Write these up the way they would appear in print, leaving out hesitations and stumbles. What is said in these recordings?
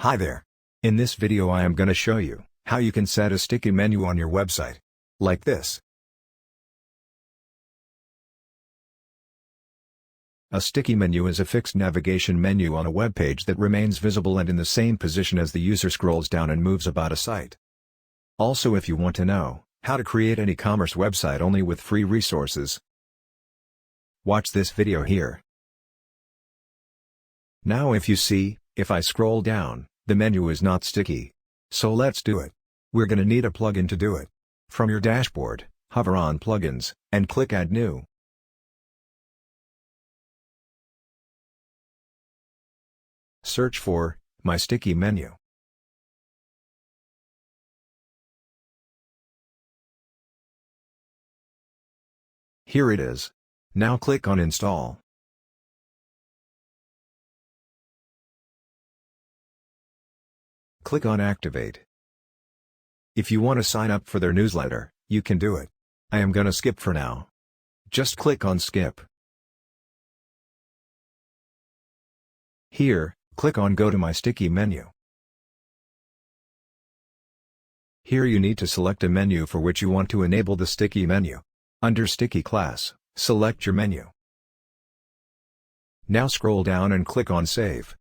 Hi there. In this video I am going to show you how you can set a sticky menu on your website. Like this. A sticky menu is a fixed navigation menu on a web page that remains visible and in the same position as the user scrolls down and moves about a site. Also, if you want to know how to create an e-commerce website only with free resources, watch this video here. Now if I scroll down, the menu is not sticky. So let's do it. We're gonna need a plugin to do it. From your dashboard, hover on Plugins, and click Add New. Search for My Sticky Menu. Here it is. Now click on Install. Click on Activate. If you want to sign up for their newsletter, you can do it. I am gonna skip for now. Just click on Skip. Here, click on Go to My Sticky Menu. Here you need to select a menu for which you want to enable the sticky menu. Under Sticky Class, select your menu. Now scroll down and click on Save.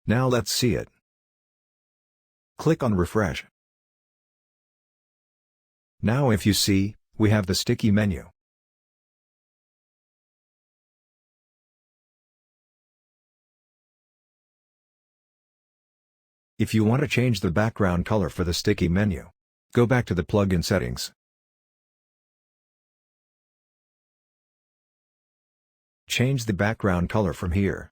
Now let's see it. Click on Refresh. Now we have the sticky menu. If you want to change the background color for the sticky menu, go back to the plugin settings. Change the background color from here.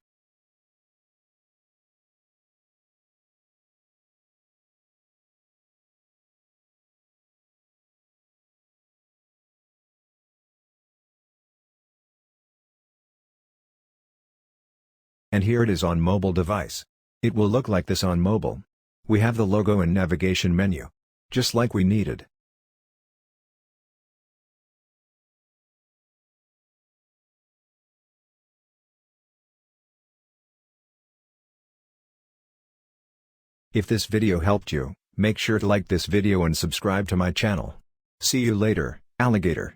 And here it is on mobile device. It will look like this on mobile. We have the logo and navigation menu, just like we needed. If this video helped you, make sure to like this video and subscribe to my channel. See you later, alligator.